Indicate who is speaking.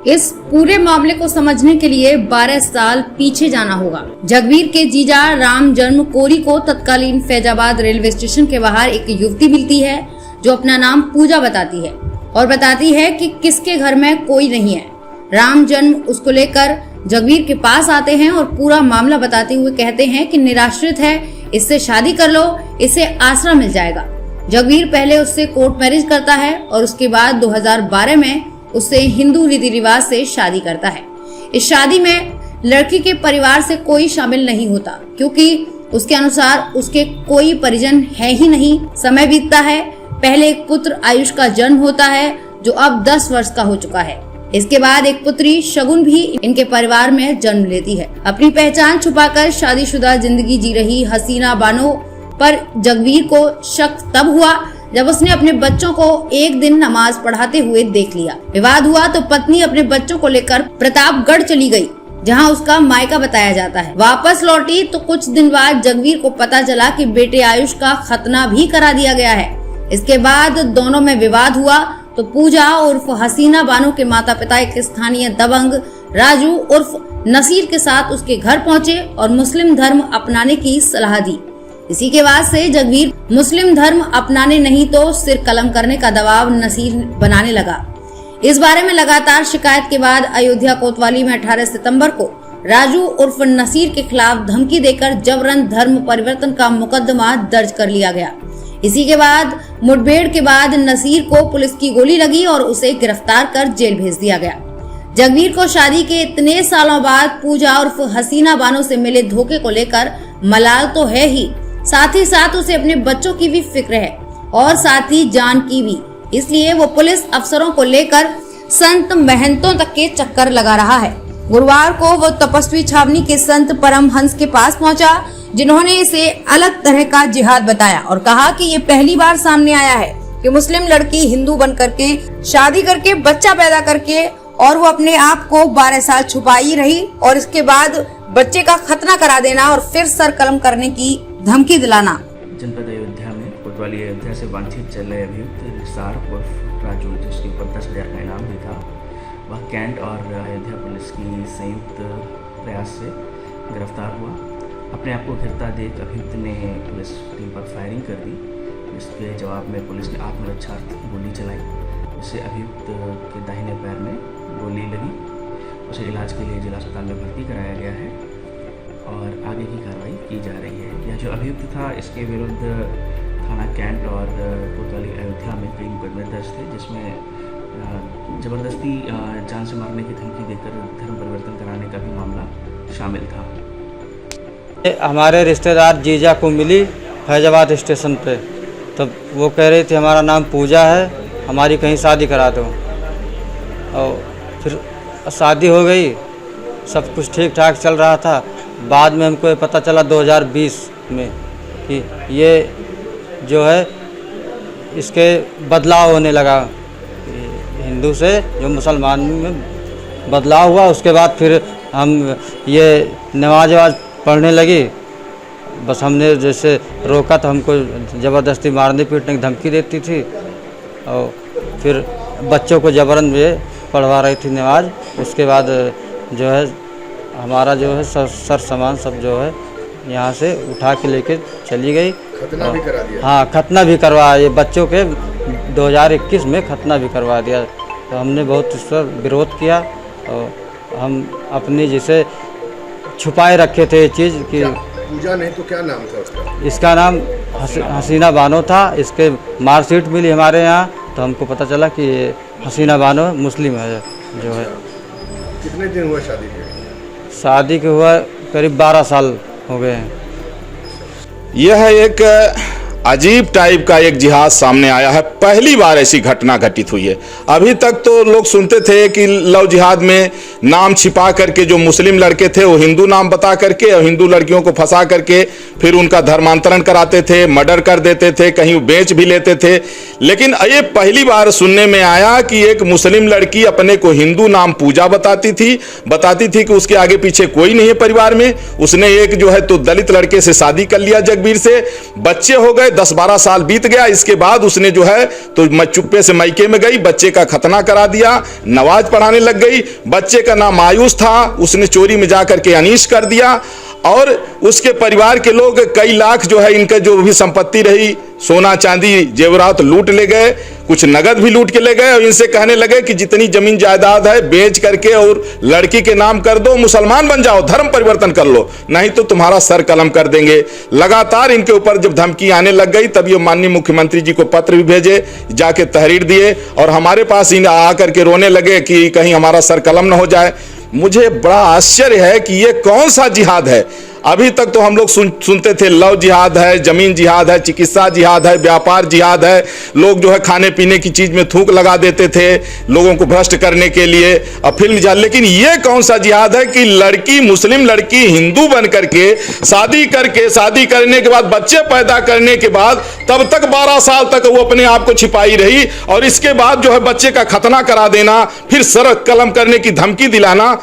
Speaker 1: इस पूरे मामले को समझने के लिए 12 साल पीछे जाना होगा। जगवीर के जीजा राम जन्म कोरी को तत्कालीन फैजाबाद रेलवे स्टेशन के बाहर एक युवती मिलती है जो अपना नाम पूजा बताती है और बताती है कि किसके घर में कोई नहीं है। राम जन्म उसको लेकर जगवीर के पास आते हैं और पूरा मामला बताते हुए कहते हैं कि निराश्रित है, इससे शादी कर लो, इसे आसरा मिल जाएगा। जगवीर पहले उससे कोर्ट मैरिज करता है और उसके बाद 2012 में उससे हिंदू रीति रिवाज से शादी करता है। इस शादी में लड़की के परिवार से कोई शामिल नहीं होता क्योंकि उसके अनुसार उसके कोई परिजन है ही नहीं। समय बीतता है, पहले एक पुत्र आयुष का जन्म होता है जो अब 10 वर्ष का हो चुका है। इसके बाद एक पुत्री शगुन भी इनके परिवार में जन्म लेती है। अपनी पहचान छुपाकर शादीशुदा जिंदगी जी रही हसीना बानो पर जगवीर को शक तब हुआ जब उसने अपने बच्चों को एक दिन नमाज पढ़ाते हुए देख लिया। विवाद हुआ तो पत्नी अपने बच्चों को लेकर प्रतापगढ़ चली गई जहां उसका मायका बताया जाता है। वापस लौटी तो कुछ दिन बाद जगवीर को पता चला कि बेटे आयुष का खतना भी करा दिया गया है। इसके बाद दोनों में विवाद हुआ तो पूजा उर्फ हसीना बानो के माता पिता एक स्थानीय दबंग राजू उर्फ नसीर के साथ उसके घर पहुंचे और मुस्लिम धर्म अपनाने की सलाह दी। इसी के बाद से जगवीर मुस्लिम धर्म अपनाने नहीं तो सिर कलम करने का दबाव नसीर बनाने लगा। इस बारे में लगातार शिकायत के बाद अयोध्या कोतवाली में 18 सितंबर को राजू उर्फ नसीर के खिलाफ धमकी देकर जबरन धर्म परिवर्तन का मुकदमा दर्ज कर लिया गया। इसी के बाद मुठभेड़ के बाद नसीर को पुलिस की गोली लगी और उसे गिरफ्तार कर जेल भेज दिया गया। जगवीर को शादी के इतने सालों बाद पूजा उर्फ हसीना बानो से मिले धोखे को लेकर मलाल तो है ही, साथ ही साथ उसे अपने बच्चों की भी फिक्र है और साथ ही जान की भी। इसलिए वो पुलिस अफसरों को लेकर संत महंतों तक के चक्कर लगा रहा है। गुरुवार को वो तपस्वी छावनी के संत परमहंस के पास पहुंचा जिन्होंने इसे अलग तरह का जिहाद बताया और कहा कि ये पहली बार सामने आया है कि मुस्लिम लड़की हिंदू बन करके शादी करके बच्चा पैदा करके और वो अपने आप को 12 साल छुपाई रही और इसके बाद बच्चे का खतना करा देना और फिर सर कलम करने की धमकी दिलाना।
Speaker 2: जनपद अयोध्या में कोतवाली अयोध्या से वांछित चल रहे अभियुक्त निसार उर्फ राजू जिसके ऊपर 10,000 का इनाम भी था, वह कैंट और अयोध्या पुलिस की संयुक्त प्रयास से गिरफ्तार हुआ। अपने आप को घिरता देख अभियुक्त ने पुलिस टीम पर फायरिंग कर दी, जिसके जवाब में पुलिस ने आत्मरक्षार्थ गोली चलाई, जिससे अभियुक्त के दाहिने पैर में गोली लगी। उसे इलाज के लिए जिला अस्पताल में भर्ती कराया गया है और आगे की कार्रवाई की जा रही है। यह जो अभियुक्त था इसके विरुद्ध थाना कैंट और कोतवाली अयोध्या में कई मुकदमे दर्ज थे, जिसमें ज़बरदस्ती जान से मारने की धमकी देकर धर्म परिवर्तन कराने का भी मामला शामिल था।
Speaker 3: हमारे रिश्तेदार जीजा को मिली फैजाबाद स्टेशन पे, तब वो कह रही थी हमारा नाम पूजा है, हमारी कहीं शादी करा दो। और फिर शादी हो गई, सब कुछ ठीक ठाक चल रहा था। बाद में हमको पता चला 2020 में कि ये जो है इसके बदलाव होने लगा, हिंदू से जो मुसलमान में बदलाव हुआ। उसके बाद फिर हम ये नमाज पढ़ने लगी, बस हमने जैसे रोका तो हमको ज़बरदस्ती मारने पीटने की धमकी देती थी और फिर बच्चों को ज़बरन ये पढ़वा रही थी नमाज। उसके बाद जो है हमारा जो है सर सामान सब जो है यहाँ से उठा के लेके चली गई।
Speaker 4: खतना भी करा दिया? हाँ,
Speaker 3: खतना भी करवाया, ये बच्चों के 2021 में खतना भी करवा दिया। तो हमने बहुत इस पर विरोध किया और हम अपनी जैसे छुपाए रखे थे ये चीज़ कि
Speaker 4: पूजा नहीं तो क्या नाम था उसका?
Speaker 3: इसका नाम हसीना बानो था। इसके मार्कशीट मिली हमारे यहाँ तो हमको पता चला कि ये हसीना बानो मुस्लिम है जो है।
Speaker 4: कितने दिन हुआ शादी के?
Speaker 3: शादी के हुआ करीब 12 साल हो गए हैं।
Speaker 5: यह एक अजीब टाइप का एक जिहाद सामने आया है। पहली बार ऐसी घटना घटित हुई है। अभी तक तो लोग सुनते थे कि लव जिहाद में नाम छिपा करके जो मुस्लिम लड़के थे वो हिंदू नाम बता करके और हिंदू लड़कियों को फंसा करके फिर उनका धर्मांतरण कराते थे, मर्डर कर देते थे, कहीं बेच भी लेते थे। लेकिन ये पहली बार सुनने में आया कि एक मुस्लिम लड़की अपने को हिंदू नाम पूजा बताती थी कि उसके आगे पीछे कोई नहीं है परिवार में। उसने एक जो है तो दलित लड़के से शादी कर लिया जगवीर से, बच्चे हो गए, 10-12 साल बीत गया। इसके बाद उसने जो है तो मैं चुप्पे से मायके में गई, बच्चे का खतना करा दिया, नमाज पढ़ाने लग गई। बच्चे का नाम आयुष था, उसने चोरी में जा करके अनीश कर दिया और उसके परिवार के लोग कई लाख जो है इनका जो भी संपत्ति रही, सोना चांदी जेवरात लूट ले गए, कुछ नगद भी लूट के ले गए और इनसे कहने लगे कि जितनी जमीन जायदाद है बेच करके और लड़की के नाम कर दो, मुसलमान बन जाओ, धर्म परिवर्तन कर लो, नहीं तो तुम्हारा सर कलम कर देंगे। लगातार इनके ऊपर जब धमकी आने लग गई तब ये माननीय मुख्यमंत्री जी को पत्र भी भेजे, जाके तहरीर दिए और हमारे पास इन आकर के रोने लगे कि कहीं हमारा सर कलम न हो जाए। मुझे बड़ा आश्चर्य है कि ये कौन सा जिहाद है। अभी तक तो हम लोग सुनते थे लव जिहाद है, जमीन जिहाद है, चिकित्सा जिहाद है, व्यापार जिहाद है, लोग जो है खाने पीने की चीज में थूक लगा देते थे लोगों को भ्रष्ट करने के लिए और फिल्म जिहाद। लेकिन ये कौन सा जिहाद है कि लड़की, मुस्लिम लड़की हिंदू बन करके शादी करने के बाद बच्चे पैदा करने के बाद तब तक 12 साल तक वो अपने आप को छिपाई रही और इसके बाद जो है बच्चे का खतना करा देना, फिर सर कलम करने की धमकी दिलाना।